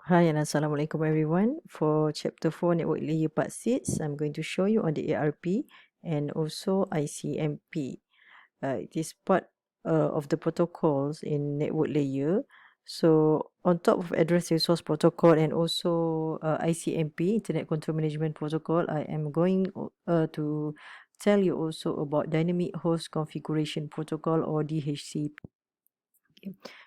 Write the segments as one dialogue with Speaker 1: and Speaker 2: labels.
Speaker 1: Hi and Assalamualaikum everyone. For chapter 4 network layer part 6, I'm going to show you on the ARP and also ICMP. It is part of the protocols in network layer. So on top of address resource protocol and also ICMP, Internet Control Management Protocol, I am going to tell you also about Dynamic Host Configuration Protocol or DHCP.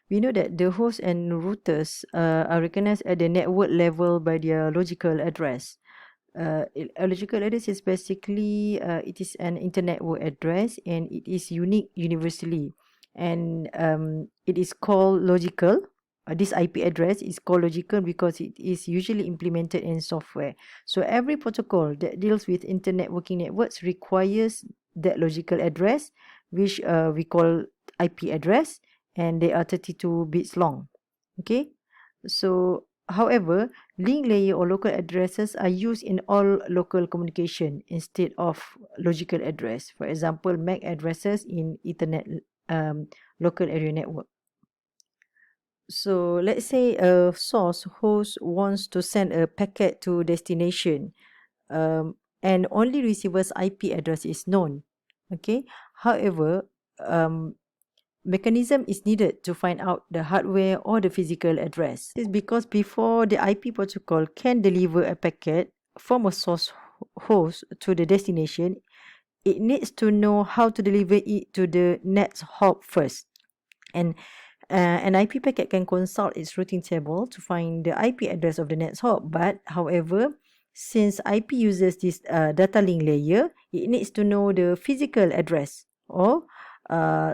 Speaker 1: We know that the host and routers are recognized at the network level by their logical address. A logical address is basically it is an internetwork address and it is unique universally, and it is called logical. This IP address is called logical because it is usually implemented in software. So every protocol that deals with internet working networks requires that logical address, which we call IP address, and they are 32 bits long. Okay, so however, link layer or local addresses are used in all local communication instead of logical address. For example, MAC addresses in Ethernet local area network. So let's say a source host wants to send a packet to destination, and only receiver's IP address is known. Okay, however, mechanism is needed to find out the hardware or the physical address. This is because before the IP protocol can deliver a packet from a source host to the destination, it needs to know how to deliver it to the next hop first. And an IP packet can consult its routing table to find the IP address of the next hop. But however, since IP uses this data link layer, it needs to know the physical address, or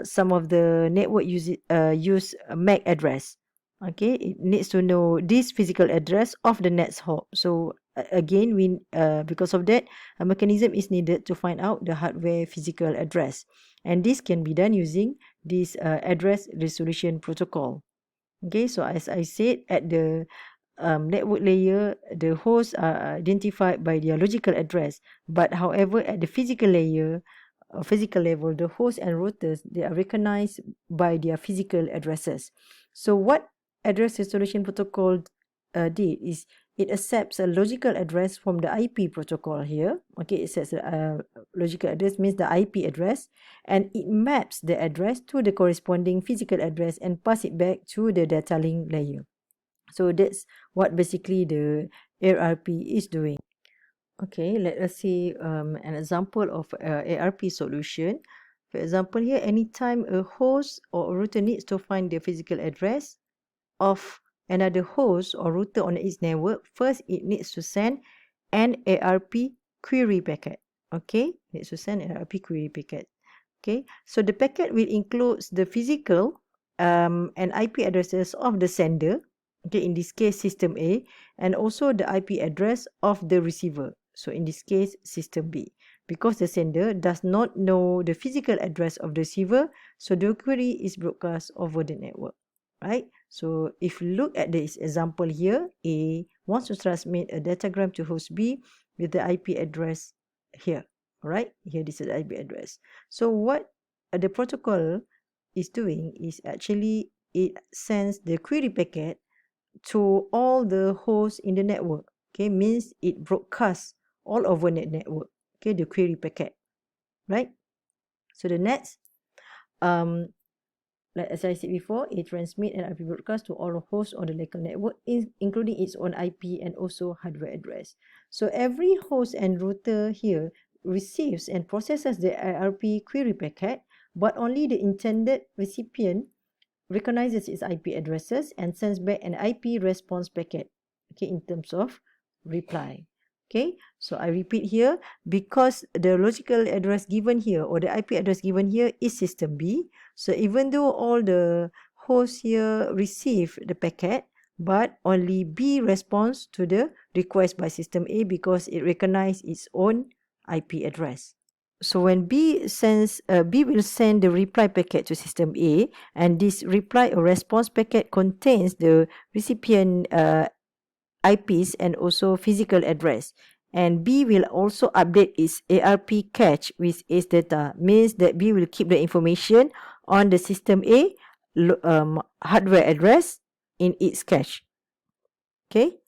Speaker 1: some of the network use MAC address. Okay, it needs to know this physical address of the next hop. So again, because of that, a mechanism is needed to find out the hardware physical address, and this can be done using this address resolution protocol. Okay, so as I said, at the network layer, the hosts are identified by their logical address, but however, at the physical layer, physical level, the hosts and routers, they are recognized by their physical addresses. So what address resolution protocol did is it accepts a logical address from the IP protocol here. Okay, it says logical address means the IP address, and it maps the address to the corresponding physical address and pass it back to the data link layer. So that's what basically the ARP is doing. Okay, let us see an example of ARP solution. For example, here, anytime a host or a router needs to find the physical address of another host or router on its network, first it needs to send an ARP query packet. Okay, it needs to send an ARP query packet. Okay, so the packet will include the physical and IP addresses of the sender, okay, in this case system A, and also the IP address of the receiver, so in this case system B. Because the sender does not know the physical address of the receiver, so the query is broadcast over the network, right? So if you look at this example here, A wants to transmit a datagram to host B with the IP address here. All right, here this is the IP address. So what the protocol is doing is actually it sends the query packet to all the hosts in the network. Okay, means it broadcasts all over the network. Okay, the query packet, right? So the next, like as I said before, it transmits an IP broadcast to all hosts on the local network, including its own IP and also hardware address. So every host and router here receives and processes the ARP query packet, but only the intended recipient recognizes its IP addresses and sends back an IP response packet, okay, in terms of reply. Okay, so I repeat here, because the logical address given here or the IP address given here is system B, so even though all the hosts here receive the packet, but only B responds to the request by system A because it recognizes its own IP address. So when B will send the reply packet to system A, and this reply or response packet contains the recipient IPs and also physical address. And B will also update its ARP cache with its data. Means that B will keep the information on the system A hardware address in its cache. Okay,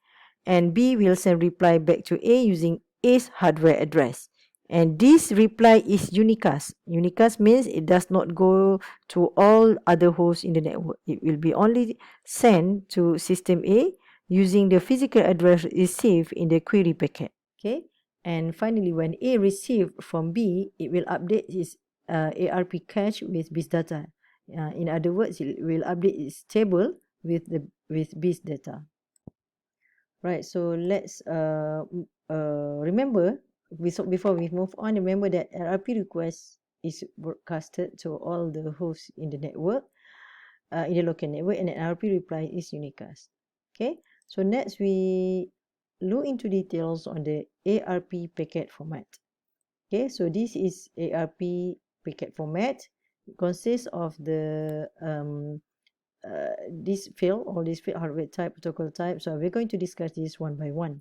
Speaker 1: and B will send reply back to A using A's hardware address. And this reply is unicast. Unicast means it does not go to all other hosts in the network. It will be only sent to system A using the physical address received in the query packet. Okay, and finally, when A received from B, it will update its ARP cache with B's data. In other words, it will update its table with B's data. Right, so let's remember, before we move on, remember that RP request is broadcasted to all the hosts in the network, in the local network, and an RP reply is unicast. Okay, so next we look into details on the ARP packet format. Okay, so this is ARP packet format. It consists of the this field, all these field, hardware type, protocol type. So we're going to discuss this one by one.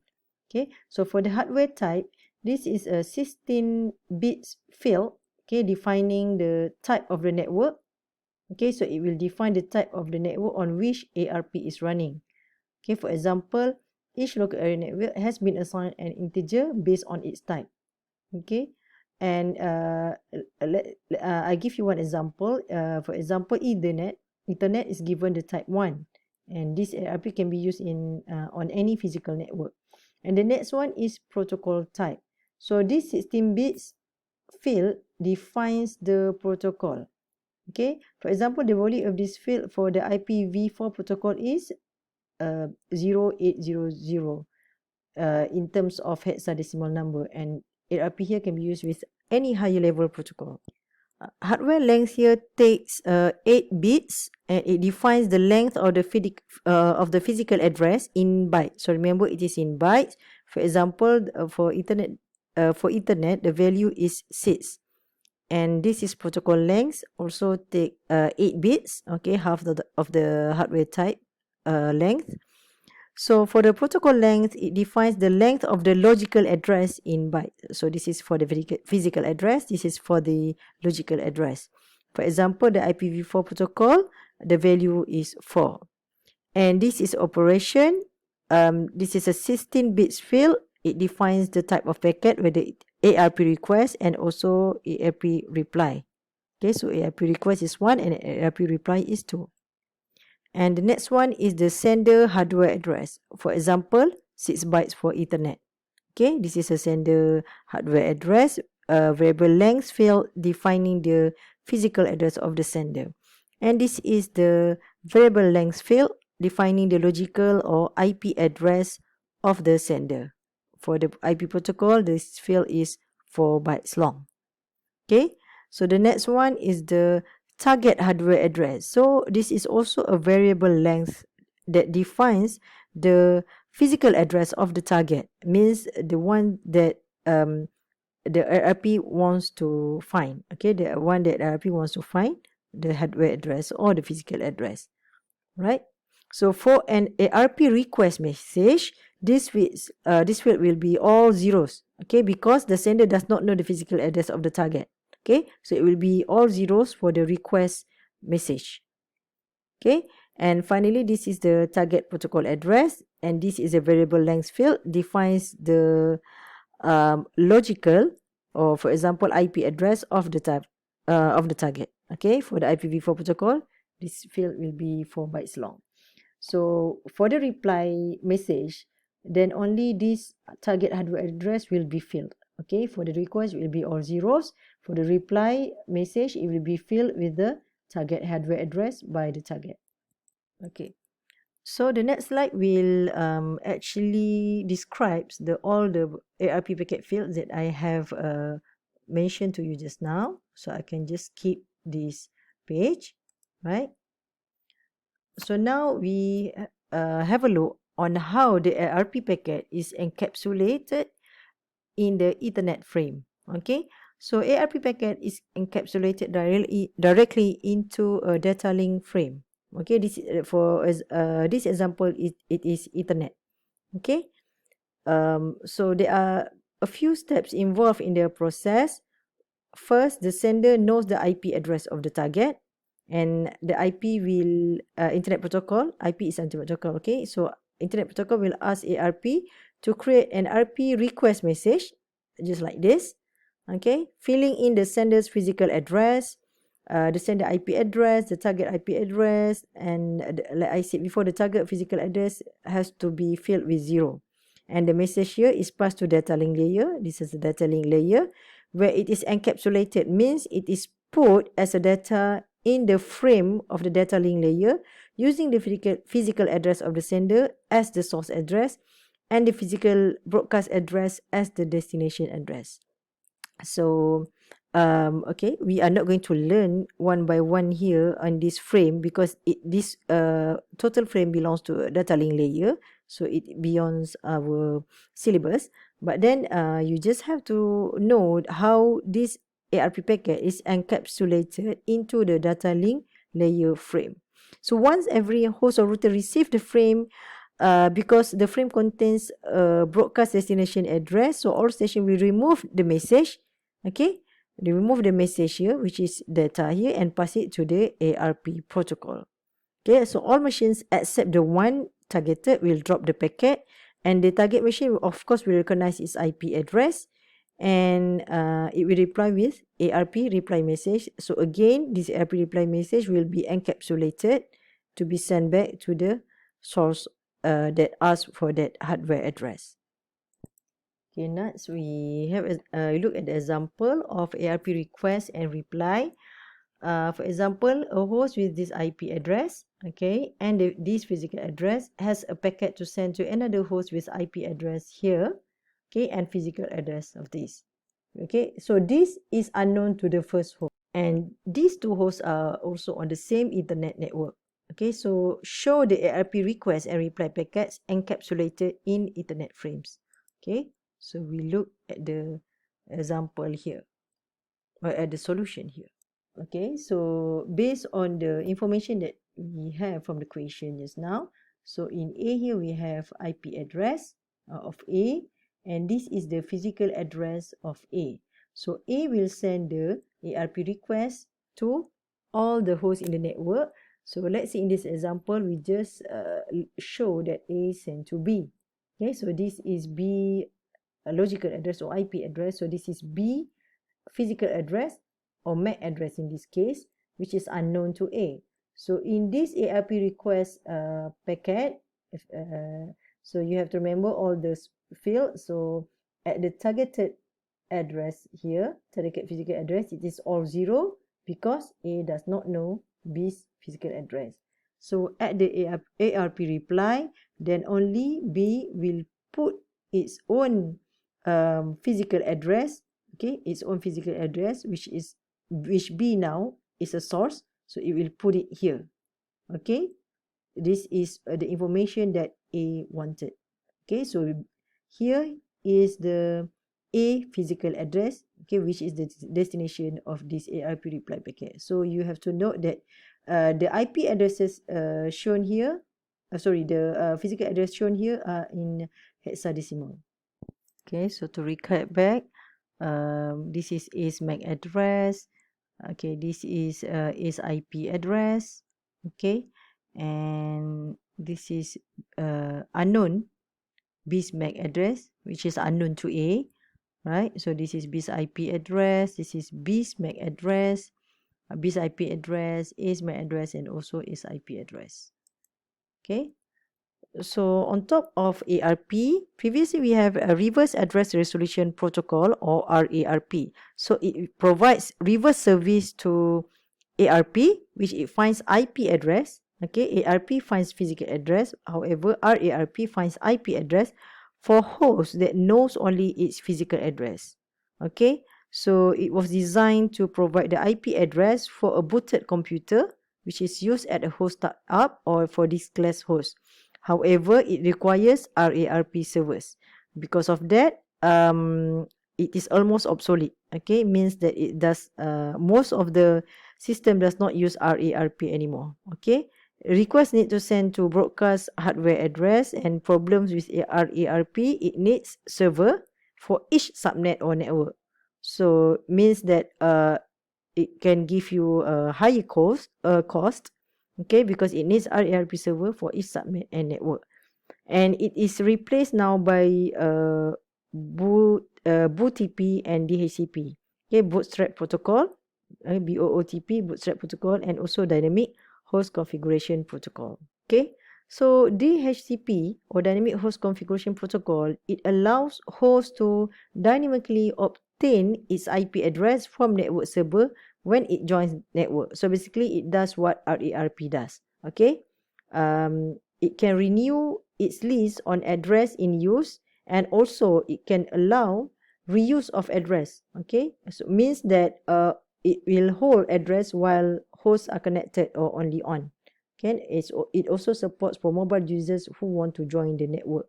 Speaker 1: Okay, so for the hardware type, this is a 16 bits field, okay, defining the type of the network. Okay, so it will define the type of the network on which ARP is running. Okay, for example, each local area network has been assigned an integer based on its type. Okay, and I give you one example. For example, Ethernet is given the type 1, and this ARP can be used in on any physical network. And the next one is protocol type. So this 16 bits field defines the protocol. Okay, for example, the value of this field for the IPv4 protocol is 0800 in terms of hexadecimal number, and ARP here can be used with any higher level protocol. Hardware length here takes 8 bits, and it defines the length of the physical address in bytes. So remember, it is in bytes. For example, for Ethernet, the value is 6, and this is protocol length. Also take 8 bits. Okay, half of the hardware type length. So for the protocol length, it defines the length of the logical address in bytes. So this is for the physical address. This is for the logical address. For example, the IPv4 protocol, the value is 4. And this is operation. This is a 16 bits field. It defines the type of packet, whether ARP request and also ARP reply. Okay, so ARP request is 1 and ARP reply is 2. And the next one is the sender hardware address. For example, 6 bytes for Ethernet. Okay, this is a sender hardware address, a variable length field defining the physical address of the sender. And this is the variable length field defining the logical or IP address of the sender. For the IP protocol, this field is 4 bytes long. Okay, so the next one is the target hardware address. So this is also a variable length that defines the physical address of the target. Means the one that the RP wants to find. Okay, the one that RP wants to find, the hardware address or the physical address. Right? So for an ARP request message, this field will be all zeros. Okay, because the sender does not know the physical address of the target. Okay, so it will be all zeros for the request message. Okay, and finally, this is the target protocol address, and this is a variable length field, defines the logical, or for example, IP address of the type of the target. Okay, for the IPv4 protocol, this field will be 4 bytes long. So for the reply message, then only this target hardware address will be filled. Okay, for the request, it will be all zeros. For the reply message, it will be filled with the target hardware address by the target. Okay, so the next slide will actually describes all the ARP packet fields that I have mentioned to you just now. So I can just skip this page, right? So now we have a look on how the ARP packet is encapsulated in the Ethernet frame. Okay, so ARP packet is encapsulated directly into a data link frame. Okay, this is for this example, it is Ethernet. Okay, so there are a few steps involved in the process. First, the sender knows the IP address of the target, and the IP will internet protocol. IP is internet protocol. Okay, so Internet Protocol will ask ARP to create an RP request message, just like this. Okay, filling in the sender's physical address, the sender IP address, the target IP address, and like I said before, the target physical address has to be filled with 0. And the message here is passed to data link layer. This is the data link layer, where it is encapsulated, means it is put as a data in the frame of the data link layer using the physical address of the sender as the source address and the physical broadcast address as the destination address. So okay, we are not going to learn one by one here on this frame, because this total frame belongs to a data link layer, so it beyond our syllabus. But then you just have to know how this ARP packet is encapsulated into the data link layer frame. So once every host or router receives the frame, because the frame contains a broadcast destination address, so all station will remove the message. Okay, they remove the message here, which is data here, and pass it to the ARP protocol. Okay, so all machines except the one targeted will drop the packet, and the target machine, of course, will recognize its IP address, and it will reply with ARP reply message. So again, this ARP reply message will be encapsulated to be sent back to the source that asks for that hardware address. Okay, next we have look at the example of ARP request and reply. For example, a host with this IP address, okay, and this physical address has a packet to send to another host with IP address here, okay, and physical address of this. Okay, so this is unknown to the first host, and these two hosts are also on the same internet network. Okay, so show the ARP request and reply packets encapsulated in Ethernet frames. Okay, so we look at the example here, or at the solution here. Okay, so based on the information that we have from the question just now, so in A here we have IP address of A, and this is the physical address of A. So A will send the ARP request to all the hosts in the network. So let's say in this example, we just show that A sent to B. Okay, so this is B logical address or IP address. So this is B physical address or MAC address in this case, which is unknown to A. So in this ARP request packet, so you have to remember all those fields. So at the targeted address here, target physical address, it is all 0 because A does not know B's physical address. So at the ARP reply, then only B will put its own physical address, okay, its own physical address, which B now is a source, so it will put it here. Okay, this is the information that A wanted. Okay, so here is the A physical address, okay, which is the destination of this ARP reply packet. So you have to note that the IP addresses shown here, the physical address shown here are in hexadecimal. Okay, so to recap back, this is A's MAC address. Okay, this is A's IP address. Okay, and this is unknown B's MAC address, which is unknown to A, right? So this is B's IP address. This is B's MAC address, B's IP address, A's MAC address, and also A's IP address. Okay. So on top of ARP, previously we have a reverse address resolution protocol, or RARP. So it provides reverse service to ARP, which it finds IP address. Okay, ARP finds physical address. However, RARP finds IP address for host that knows only its physical address. Okay, so it was designed to provide the IP address for a booted computer, which is used at a host startup or for diskless host. However, it requires RARP servers. Because of that, it is almost obsolete. Okay, means that it does most of the system does not use RARP anymore. Okay, requests need to send to broadcast hardware address, and problems with RARP, it needs server for each subnet or network. So means that it can give you a higher cost, okay, because it needs RARP server for each subnet and network. and it is replaced now by BOOTP and DHCP. Okay, Bootstrap Protocol, BOOTP, Bootstrap Protocol, and also Dynamic Host Configuration Protocol. Okay, so DHCP or Dynamic Host Configuration Protocol, it allows hosts to dynamically obtain its IP address from network server when it joins network. So basically, it does what RARP does. Okay, it can renew its list on address in use, and also it can allow reuse of address. Okay, so it means that it will hold address while hosts are connected or only on. Okay, it also supports for mobile users who want to join the network.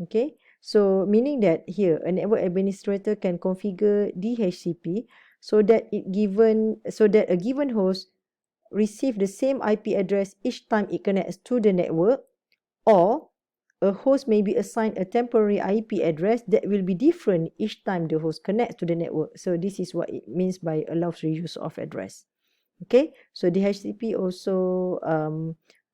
Speaker 1: Okay, so meaning that here a network administrator can configure DHCP so that a given host receive the same IP address each time it connects to the network, or a host may be assigned a temporary IP address that will be different each time the host connects to the network. So this is what it means by allows reuse of address. Okay, so DHCP also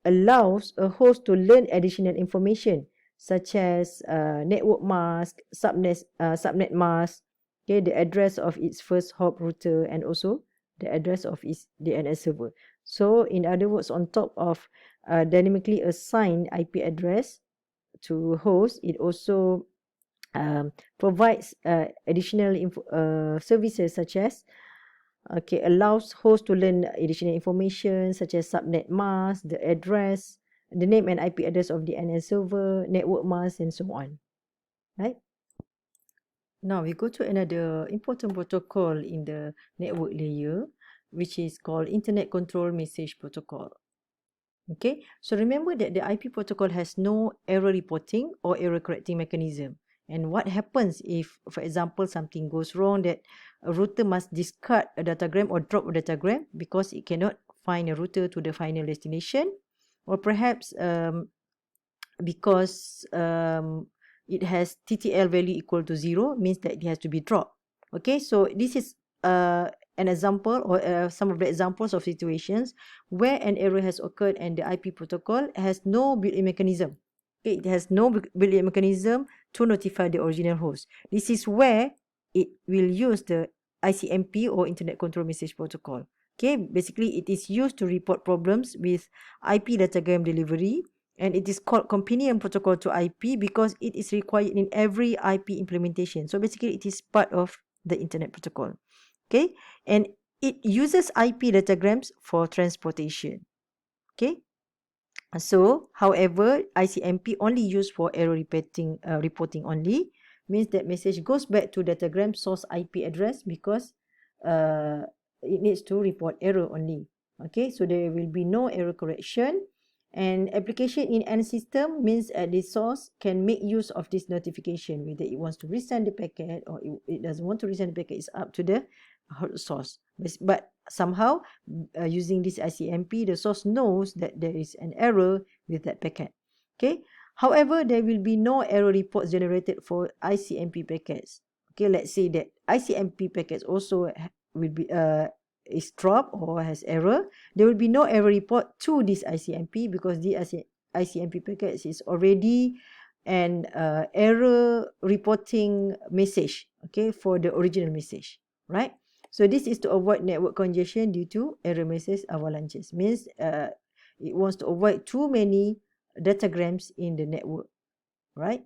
Speaker 1: allows a host to learn additional information such as network mask, subnet mask, okay, the address of its first hop router, and also the address of its DNS server. So in other words, on top of dynamically assigned IP address to host, it also provides additional services such as allows host to learn additional information such as subnet mask, the address, the name and IP address of the DNS server, network mask, and so on. Right? Now we go to another important protocol in the network layer, which is called Internet Control Message Protocol. Okay, so remember that the IP protocol has no error reporting or error correcting mechanism. And what happens if, for example, something goes wrong, that a router must discard a datagram or drop a datagram because it cannot find a router to the final destination, or perhaps because it has TTL value equal to 0, means that it has to be dropped. Okay, so this is an example, or some of the examples of situations where an error has occurred and the IP protocol has no built-in mechanism. Okay, it has no built-in mechanism to notify the original host. This is where it will use the ICMP or Internet Control Message Protocol. Okay, basically it is used to report problems with IP datagram delivery, and it is called companion protocol to IP because it is required in every IP implementation. So basically it is part of the Internet protocol. Okay, and it uses IP datagrams for transportation. Okay, so however, ICMP only used for error reporting only, means that message goes back to datagram source IP address because it needs to report error only. Okay, so there will be no error correction. And application in end system means the source can make use of this notification, whether it wants to resend the packet or it doesn't want to resend the packet. It's up to the source. But somehow, using this ICMP, the source knows that there is an error with that packet. Okay. However, there will be no error reports generated for ICMP packets. Okay, let's say that ICMP packets also will be is dropped or has error. There will be no error report to this ICMP because the ICMP packets is already an error reporting message, okay, for the original message, right? So this is to avoid network congestion due to error message avalanches. Means it wants to avoid too many datagrams in the network, right?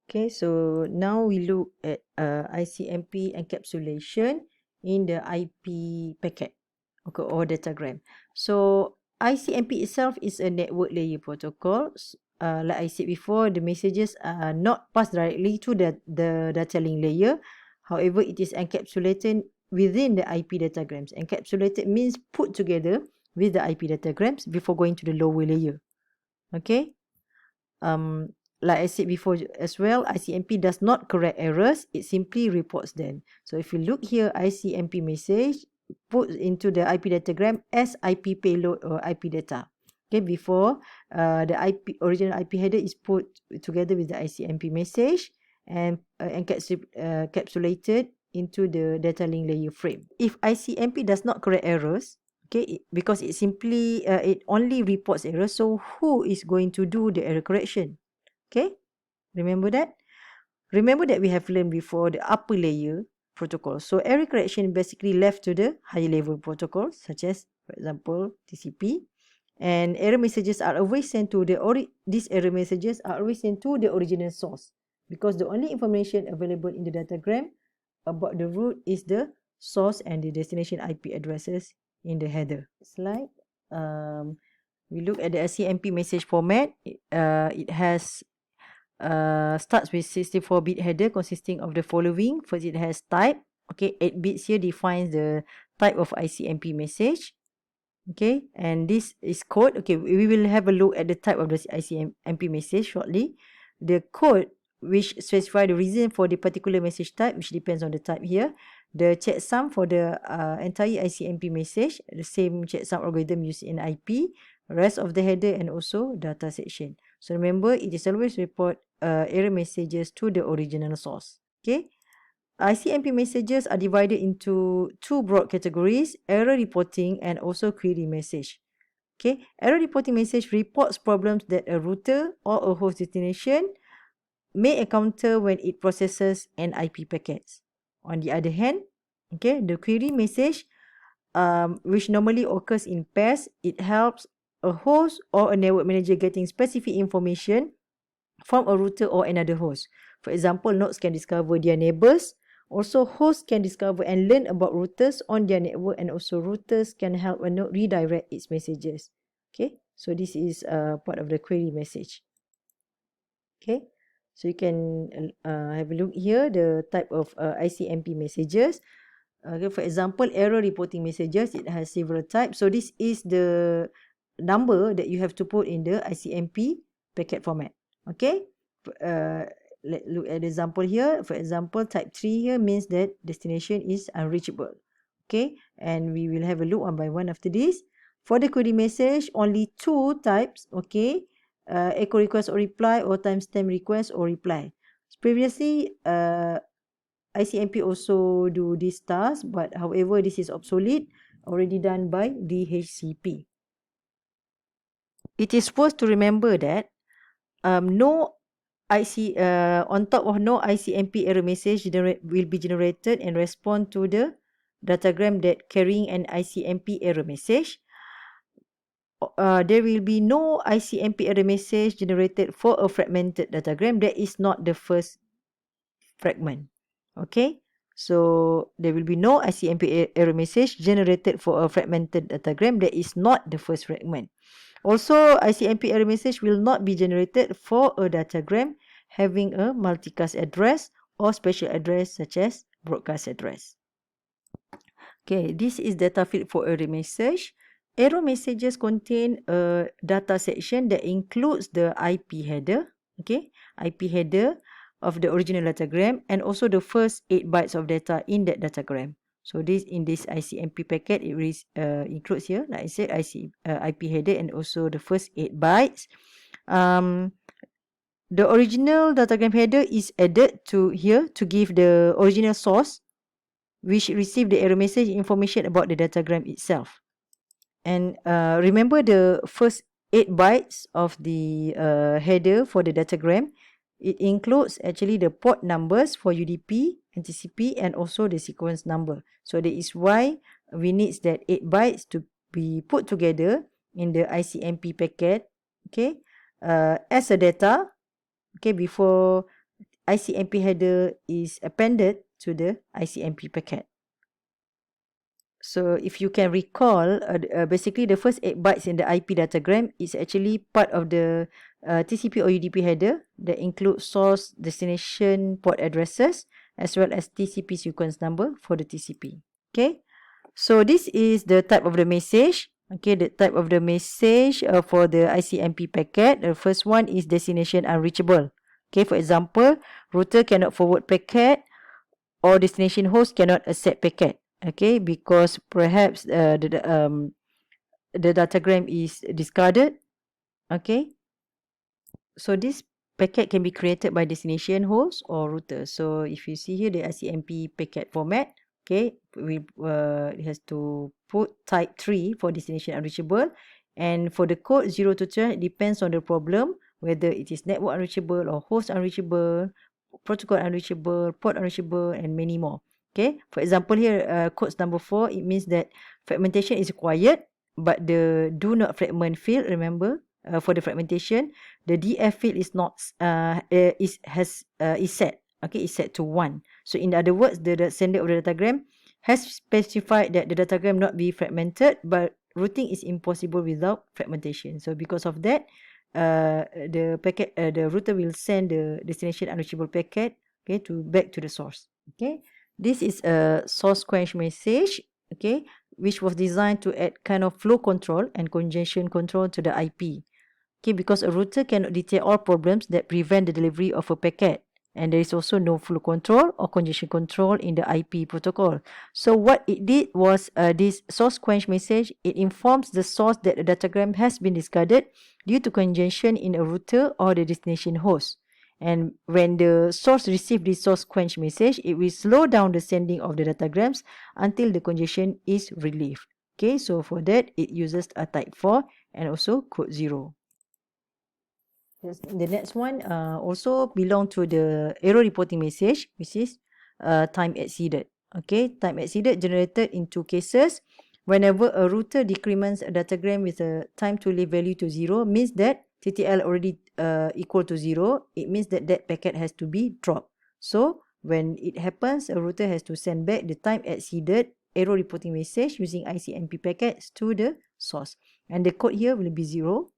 Speaker 1: Okay, so now we look at ICMP encapsulation in the IP packet, okay, or datagram. So ICMP itself is a network layer protocol. Like I said before, the messages are not passed directly to the data link layer. However, it is encapsulated within the IP datagrams. Encapsulated means put together with the IP datagrams before going to the lower layer. Okay. Like I said before as well, ICMP does not correct errors. It simply reports them. So if you look here, ICMP message put into the IP datagram as IP payload or IP data. Okay, before the original IP header is put together with the ICMP message and encapsulated into the data link layer frame. If ICMP does not correct errors, Okay, because it simply it only reports error. So who is going to do the error correction? Okay, remember that. Remember that we have learned before the upper layer protocol. So error correction basically left to the higher level protocols, such as, for example, TCP. And error messages are always sent to these error messages are always sent to the original source, because the only information available in the datagram about the root is the source and the destination IP addresses in the header. Slide. We look at the ICMP message format. It has starts with 64-bit header consisting of the following. First, it has type. Okay, 8 bits here defines the type of ICMP message. Okay, and this is code. Okay, we will have a look at the type of the ICMP message shortly. The code which specify the reason for the particular message type, which depends on the type here. The checksum for the entire ICMP message, the same checksum algorithm used in IP, rest of the header, and also data section. So remember, it is always report error messages to the original source. Okay. ICMP messages are divided into two broad categories: error reporting and also query message. Okay, error reporting message reports problems that a router or a host destination may encounter when it processes an IP packets. On the other hand, okay, the query message, which normally occurs in pairs, it helps a host or a network manager getting specific information from a router or another host. For example, nodes can discover their neighbors. Also, hosts can discover and learn about routers on their network, and also routers can help a node redirect its messages. Okay, so this is part of the query message. Okay, so you can have a look here, the type of ICMP messages. Okay, for example, error reporting messages, it has several types. So this is the number that you have to put in the ICMP packet format. Okay, let's look at the example here. For example, type 3 here means that destination is unreachable. Okay, and we will have a look one by one after this. For the query message, only two types. Okay, echo request or reply, or timestamp request or reply. Previously, ICMP also do this task, but however, this is obsolete, already done by DHCP. It is supposed to remember that no on top of no ICMP error message will be generated and respond to the datagram that carrying an ICMP error message. There will be no ICMP error message generated for a fragmented datagram that is not the first fragment. Okay, so there will be no ICMP error message generated for a fragmented datagram that is not the first fragment. Also, ICMP error message will not be generated for a datagram having a multicast address or special address such as broadcast address. Okay, this is data field for error message. Error messages contain a data section that includes the IP header, okay, IP header of the original datagram, and also the first 8 bytes of data in that datagram. So this in this ICMP packet, it includes here, like I said, IP header and also the first 8 bytes. The original datagram header is added to here to give the original source which received the error message information about the datagram itself. And remember the first 8 bytes of the header for the datagram. It includes actually the port numbers for UDP and TCP and also the sequence number. So that is why we need that 8 bytes to be put together in the ICMP packet, okay, as a data, okay, before ICMP header is appended to the ICMP packet. So if you can recall, basically the first 8 bytes in the IP datagram is actually part of the TCP or UDP header that includes source, destination, port addresses, as well as TCP sequence number for the TCP. Okay, so this is the type of the message. Okay, the type of the message for the ICMP packet. The first one is destination unreachable. Okay, for example, router cannot forward packet or destination host cannot accept packet. Okay, because perhaps the datagram is discarded. Okay, so this packet can be created by destination host or router. So if you see here the ICMP packet format, Okay, it has to put type 3 for destination unreachable, and for the code 0 to 10, it depends on the problem, whether it is network unreachable or host unreachable, protocol unreachable, port unreachable, and many more. Okay, for example here, codes number 4, it means that fragmentation is required, but the do not fragment field, remember, for the fragmentation, the DF field is not is set. Okay, is set to 1. So in other words, the sender of the datagram has specified that the datagram not be fragmented, but routing is impossible without fragmentation. So because of that, the router will send the destination unreachable packet, okay, back to the source. Okay, this is a source quench message, okay, which was designed to add kind of flow control and congestion control to the IP. Okay, because a router cannot detect all problems that prevent the delivery of a packet. And there is also no flow control or congestion control in the IP protocol. So what it did was this source quench message, it informs the source that a datagram has been discarded due to congestion in a router or the destination host. And when the source receives this source quench message, it will slow down the sending of the datagrams until the congestion is relieved. Okay, so for that, it uses a type 4 and also code 0. Yes, the next one also belong to the error reporting message, which is time exceeded. Okay, time exceeded generated in 2 cases. Whenever a router decrements a datagram with a time to leave value to 0, means that TTL already equal to 0. It means that that packet has to be dropped. So when it happens, a router has to send back the time exceeded error reporting message using ICMP packets to the source. And the code here will be 0.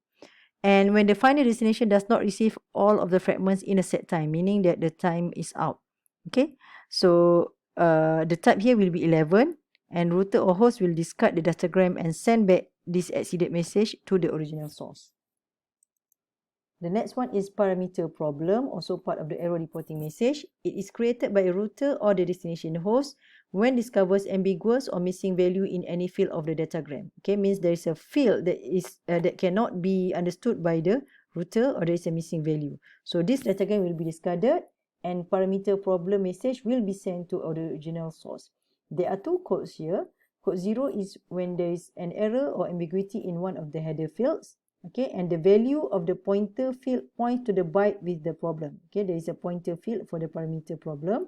Speaker 1: And when the final destination does not receive all of the fragments in a set time, meaning that the time is out. Okay, so the type here will be 11, and router or host will discard the datagram and send back this exceeded message to the original source. The next one is parameter problem, also part of the error reporting message. It is created by a router or the destination host when discovers ambiguous or missing value in any field of the datagram. Okay, means there is a field that is that cannot be understood by the router, or there is a missing value. So this datagram will be discarded and parameter problem message will be sent to our original source. There are 2 codes here. Code 0 is when there is an error or ambiguity in one of the header fields. Okay, and the value of the pointer field points to the byte with the problem. Okay, there is a pointer field for the parameter problem.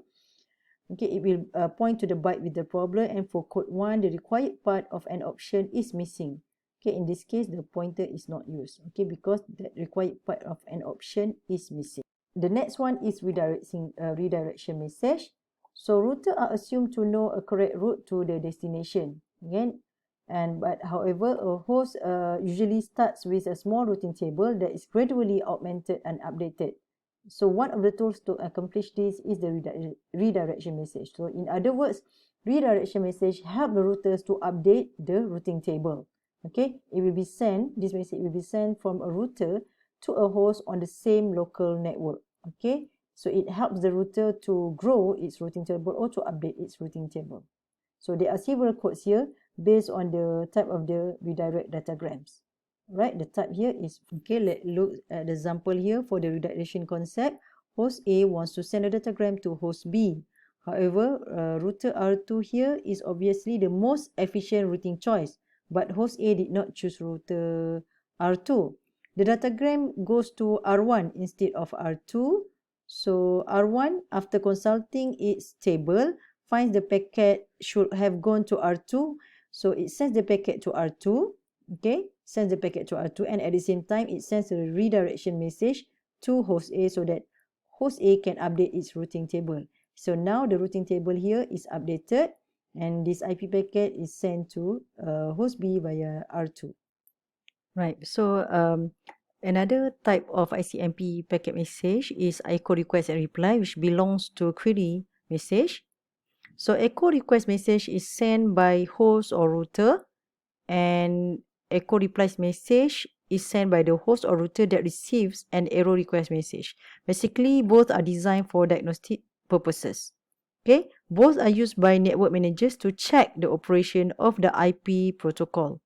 Speaker 1: Okay, it will point to the byte with the problem, and for code 1, the required part of an option is missing. Okay, in this case, the pointer is not used. Okay, because the required part of an option is missing. The next one is redirection message. So routers are assumed to know a correct route to the destination. Again, but however, a host usually starts with a small routing table that is gradually augmented and updated. So one of the tools to accomplish this is the redirection message. So in other words, redirection message help the routers to update the routing table. Okay, this message will be sent from a router to a host on the same local network. Okay, so it helps the router to grow its routing table or to update its routing table. So there are several codes here based on the type of the redirect datagrams. Right, the type here is, okay, let's look at the example here for the redirection concept. Host A wants to send a datagram to host B. However, router R2 here is obviously the most efficient routing choice, but host A did not choose router R2. The datagram goes to R1 instead of R2. So R1, after consulting its table, finds the packet should have gone to R2. So it sends the packet to R2. Okay, sends the packet to R2, and at the same time, it sends a redirection message to host A so that host A can update its routing table. So now the routing table here is updated, and this IP packet is sent to host B via R2. Right, so another type of ICMP packet message is echo request and reply, which belongs to query message. So echo request message is sent by host or router, and echo replies message is sent by the host or router that receives an error request message. Basically, both are designed for diagnostic purposes. Okay, both are used by network managers to check the operation of the IP protocol.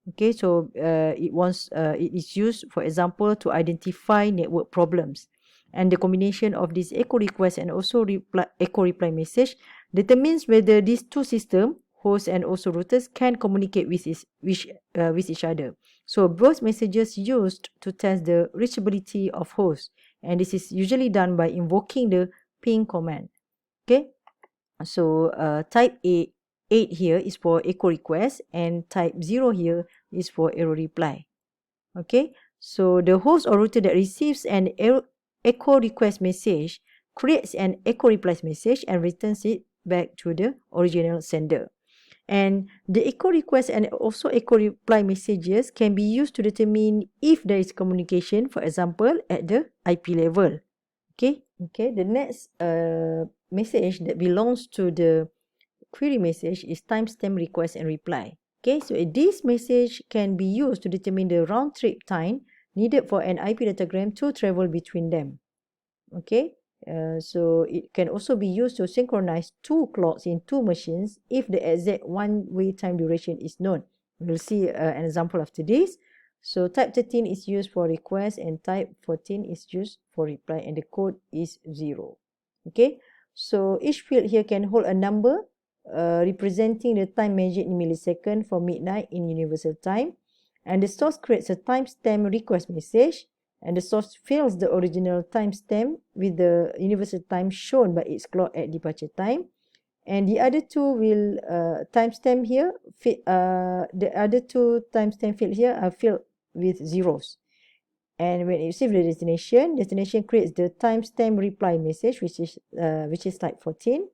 Speaker 1: Okay, so it is used, for example, to identify network problems. And the combination of this echo request and also echo reply message determines whether these two systems, host and also routers, can communicate with each other. So both messages used to test the reachability of host, and this is usually done by invoking the ping command. Okay, so type 8 here is for echo request, and type 0 here is for error reply. Okay, so the host or router that receives an echo request message creates an echo reply message and returns it back to the original sender. And the echo request and also echo reply messages can be used to determine if there is communication, for example, at the IP level. Okay, the next message that belongs to the query message is timestamp request and reply. Okay, so this message can be used to determine the round trip time needed for an IP datagram to travel between them. Okay, so it can also be used to synchronize two clocks in two machines if the exact one-way time duration is known. We'll see an example after this. So type 13 is used for request and type 14 is used for reply, and the code is 0. Okay, so each field here can hold a number representing the time measured in milliseconds from midnight in universal time, and the source creates a timestamp request message, and the source fills the original timestamp with the universal time shown by its clock at departure time, and the other two will timestamp here. The other two timestamp field here are filled with zeros. And when it receives the destination creates the timestamp reply message, which is type 14.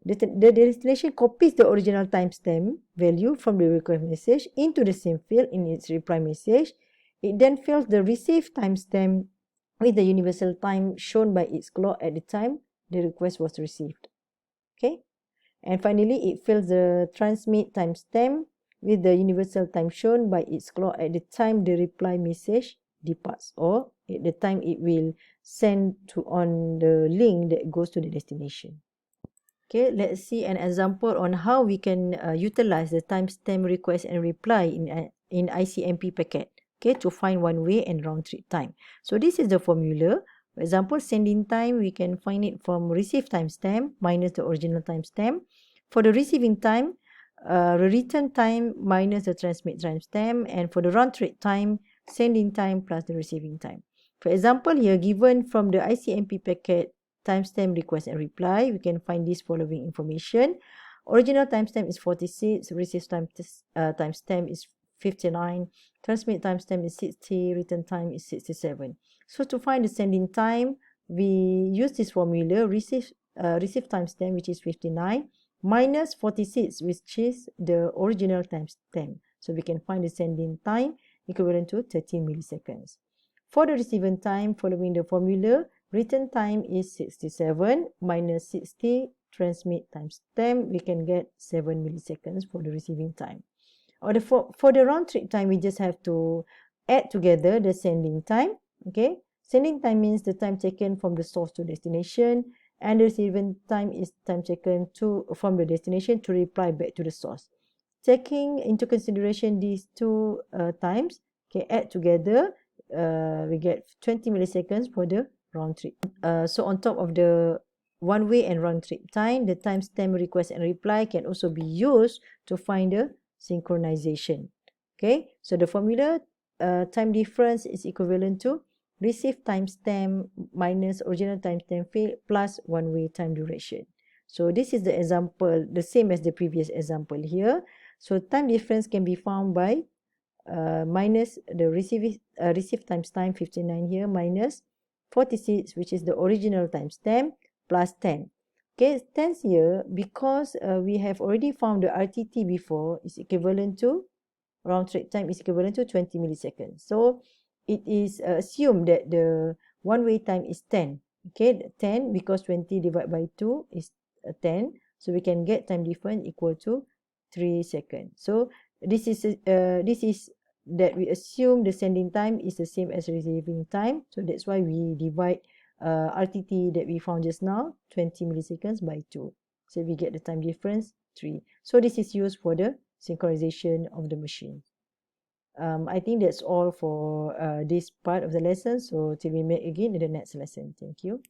Speaker 1: The destination copies the original timestamp value from the request message into the same field in its reply message. It then fills the received timestamp with the universal time shown by its clock at the time the request was received. Okay, and finally it fills the transmit timestamp with the universal time shown by its clock at the time the reply message departs, or at the time it will send to on the link that goes to the destination. Okay, let's see an example on how we can utilize the timestamp request and reply in ICMP packet, okay, to find one way and round trip time. So this is the formula. For example, sending time, we can find it from receive timestamp minus the original timestamp. For the receiving time, the return time minus the transmit timestamp, and for the round trip time, sending time plus the receiving time. For example, here given from the ICMP packet timestamp request and reply, we can find this following information. Original timestamp is 46, receive timestamp is 59, transmit timestamp is 60, return time is 67. So to find the sending time, we use this formula, receive timestamp, which is 59, minus 46, which is the original timestamp. So we can find the sending time equivalent to 13 milliseconds. For the receiving time, following the formula, return time is 67 minus 60 transmit timestamp, we can get 7 milliseconds for the receiving time. Or for the round trip time, we just have to add together the sending time. Okay, sending time means the time taken from the source to destination, and the receiving time is time taken from the destination to reply back to the source. Taking into consideration these two times, okay, add together, we get 20 milliseconds for the round trip. So on top of the one way and round trip time, the timestamp request and reply can also be used to find the synchronization. Okay, so the formula, time difference is equivalent to receive timestamp minus original timestamp field plus one way time duration. So this is the example, the same as the previous example here. So time difference can be found by minus the receive timestamp 59 here minus 46, which is the original timestamp, plus 10. Okay, 10 here because we have already found the RTT before is equivalent to, round trip time is equivalent to 20 milliseconds. So it is assumed that the one-way time is 10. Okay, 10 because 20 divided by 2 is 10. So we can get time difference equal to 3 seconds. So this is that we assume the sending time is the same as receiving time. So that's why we divide RTT that we found just now, 20 milliseconds, by 2. So we get the time difference 3. So this is used for the synchronization of the machine. I think that's all for this part of the lesson. So till we meet again in the next lesson. Thank you.